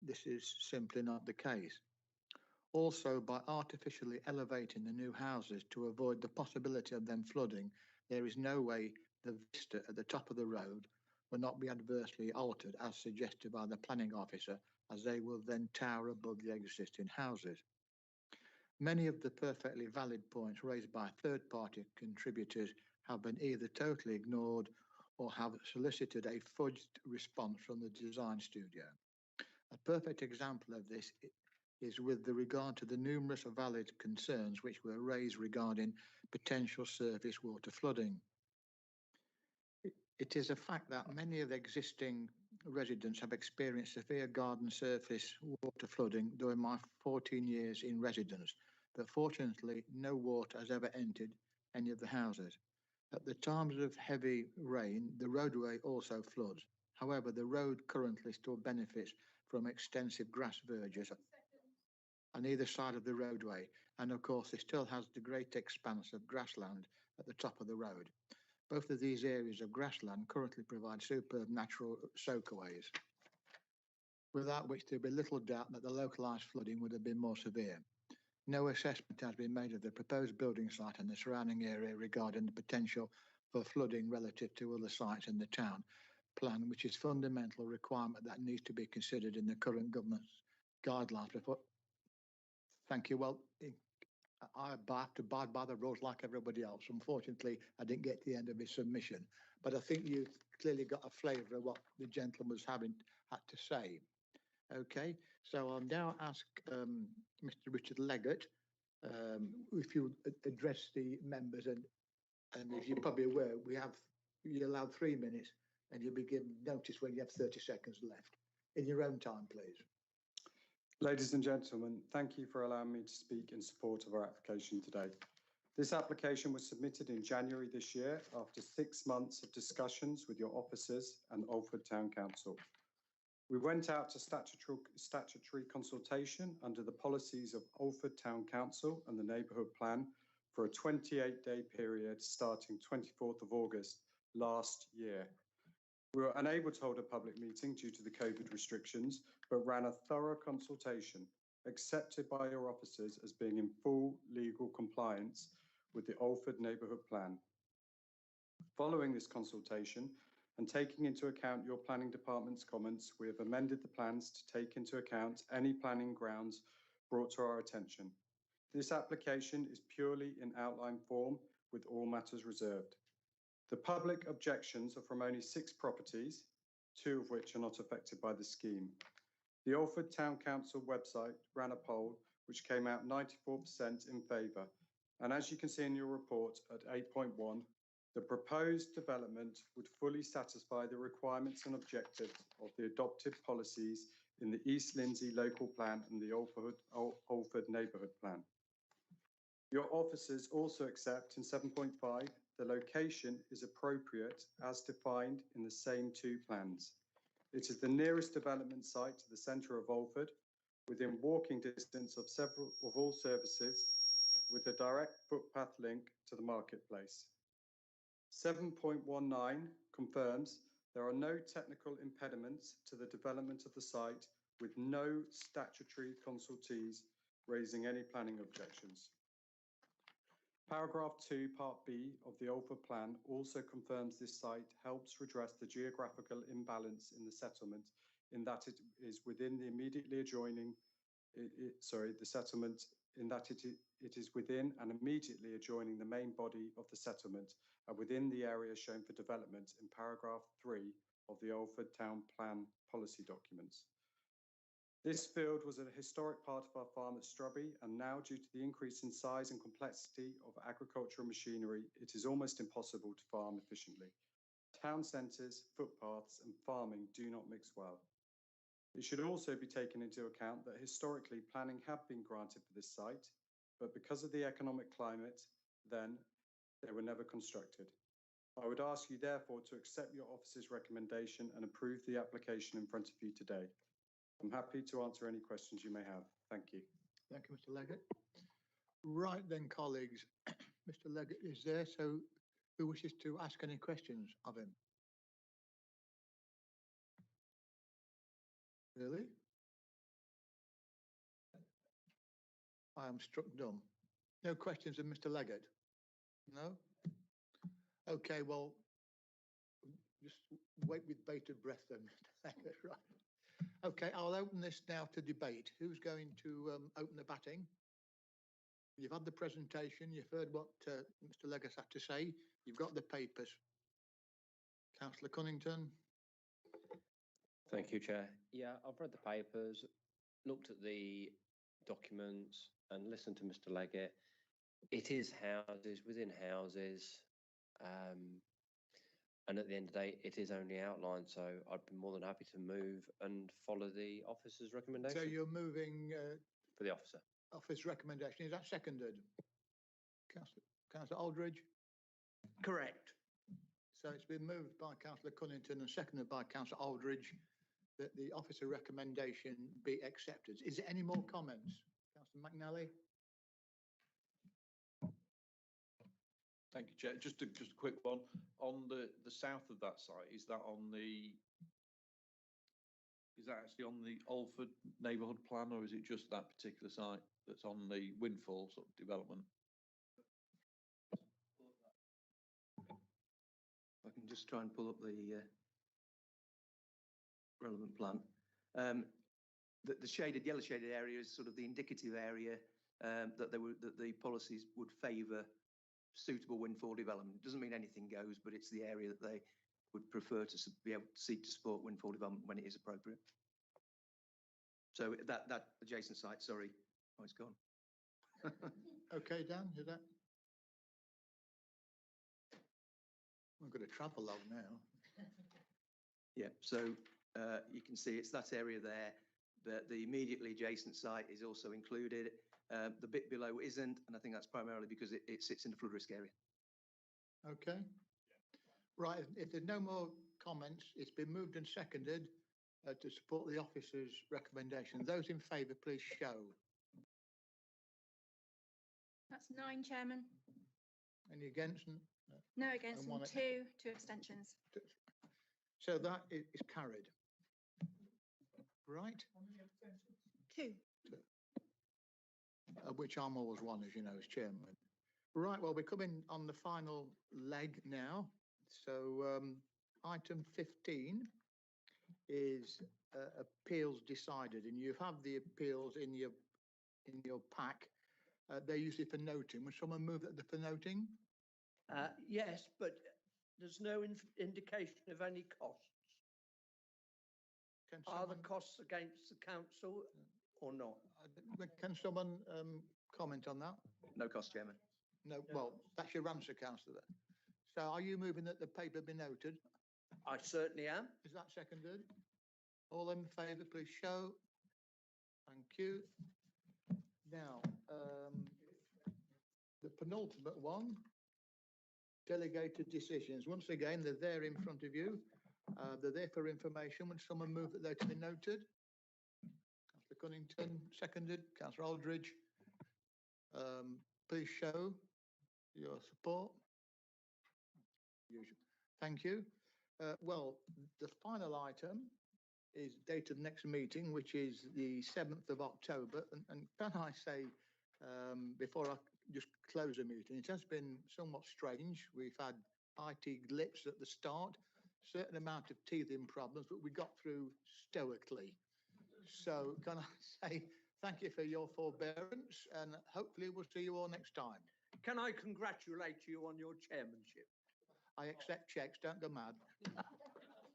this is simply not the case. Also, by artificially elevating the new houses to avoid the possibility of them flooding, there is no way the vista at the top of the road will not be adversely altered, as suggested by the planning officer, as they will then tower above the existing houses. Many of the perfectly valid points raised by third-party contributors have been either totally ignored or have solicited a fudged response from the design studio. A perfect example of this is with regard to the numerous valid concerns which were raised regarding potential surface water flooding. It is a fact that many of the existing residents have experienced severe garden surface water flooding during my 14 years in residence, but fortunately no water has ever entered any of the houses. At the times of heavy rain, the roadway also floods. However, the road currently still benefits from extensive grass verges on either side of the roadway, and of course it still has the great expanse of grassland at the top of the road. Both of these areas of grassland currently provide superb natural soakaways, without which there would be little doubt that the localised flooding would have been more severe. No assessment has been made of the proposed building site and the surrounding area regarding the potential for flooding relative to other sites in the town plan, which is a fundamental requirement that needs to be considered in the current government's guidelines before. Thank you. Well, I have to abide by the rules like everybody else. Unfortunately, I didn't get to the end of his submission, but I think you clearly got a flavour of what the gentleman was had to say. Okay, so I'll now ask Mr. Richard Leggett if you address the members, and as you're probably aware, you're allowed 3 minutes, and you'll be given notice when you have 30 seconds left. In your own time, please. Ladies and gentlemen, thank you for allowing me to speak in support of our application today. This application was submitted in January this year after 6 months of discussions with your officers and Alford Town Council. We went out to statutory consultation under the policies of Alford Town Council and the Neighbourhood Plan for a 28-day period starting 24th of August last year. We were unable to hold a public meeting due to the COVID restrictions, but ran a thorough consultation accepted by your officers as being in full legal compliance with the Alford Neighbourhood Plan. Following this consultation and taking into account your planning department's comments, we have amended the plans to take into account any planning grounds brought to our attention. This application is purely in outline form with all matters reserved. The public objections are from only 6 properties, 2 of which are not affected by the scheme. The Alford Town Council website ran a poll which came out 94% in favour, and as you can see in your report at 8.1, the proposed development would fully satisfy the requirements and objectives of the adopted policies in the East Lindsey Local Plan and the Alford Neighbourhood Plan. Your officers also accept in 7.5 the location is appropriate as defined in the same 2 plans. It is the nearest development site to the centre of Alford, within walking distance of all services, with a direct footpath link to the marketplace. 7.19 confirms there are no technical impediments to the development of the site, with no statutory consultees raising any planning objections. Paragraph 2, Part B of the Alford Plan also confirms this site helps redress the geographical imbalance in the settlement, in that it is within the immediately adjoining, the settlement, in that it is within and immediately adjoining the main body of the settlement and within the area shown for development in paragraph 3 of the Alford Town Plan policy documents. This field was a historic part of our farm at Strubby, and now due to the increase in size and complexity of agricultural machinery, it is almost impossible to farm efficiently. Town centres, footpaths and farming do not mix well. It should also be taken into account that historically planning had been granted for this site, but because of the economic climate then, they were never constructed. I would ask you therefore to accept your officer's recommendation and approve the application in front of you today. I'm happy to answer any questions you may have. Thank you. Thank you, Mr. Leggett. Right then, colleagues, Mr. Leggett is there, so who wishes to ask any questions of him? Really? I am struck dumb. No questions of Mr. Leggett? No? Okay, well, just wait with bated breath then, Mr. Leggett, right. Okay, I'll open this now to debate. Who's going to open the batting? You've had the presentation, you've heard what Mr. Leggett had to say, you've got the papers. Councillor Cunnington? Thank you, Chair. Yeah, I've read the papers, looked at the documents and listened to Mr. Leggett. It is houses within houses. And at the end of the day, it is only outlined, so I'd be more than happy to move and follow the officer's recommendation. So you're moving for the officer. office recommendation. Is that seconded? Councillor Aldridge? Correct. So it's been moved by Councillor Cunnington and seconded by Councillor Aldridge that the officer recommendation be accepted. Is there any more comments? Councillor McNally? Thank you, Chair. Just a quick one. On the south of that site, is that actually on the Alford neighbourhood plan, or is it just that particular site that's on the Windfall sort of development? I can just try and pull up the relevant plan. The shaded, yellow shaded area is sort of the indicative area that the policies would favour suitable windfall development. It doesn't mean anything goes, but it's the area that they would prefer to be able to seek to support windfall development when it is appropriate. So that adjacent site, sorry, oh, it's gone. Okay, Dan, is that? We've got a travel log now. Yeah, so you can see it's that area there. The immediately adjacent site is also included. The bit below isn't, and I think that's primarily because it sits in the flood risk area. Okay. Right, if there's no more comments, it's been moved and seconded to support the officer's recommendation. Those in favour, please show. That's 9, Chairman. Any against? No against And and one two abstentions. So that is carried. Right, 2. of which I'm always one, as you know, as chairman. Right, well, we're coming on the final leg now. So item 15 is appeals decided, and you have the appeals in your pack. They're usually for noting. Would someone move that for noting? Yes, but there's no indication of any costs. Are the costs against the council or not? Can someone comment on that? No cost, Chairman. No, well, that's your answer, councillor. So are you moving that the paper be noted? I certainly am. Is that seconded? All in favour, please show. Thank you. Now, the penultimate one, delegated decisions. Once again, they're there in front of you. They're there for information. Would someone move that they're to be noted? Councillor Cunnington, seconded. Councillor Aldridge. Please show your support. Thank you. Well, the final item is date of next meeting, which is the 7th of October. And can I say, before I just close the meeting, it has been somewhat strange. We've had IT glitches at the start, certain amount of teething problems, but we got through stoically. So can I say thank you for your forbearance, and hopefully we'll see you all next time. Can I congratulate you on your chairmanship? I accept checks, don't go mad.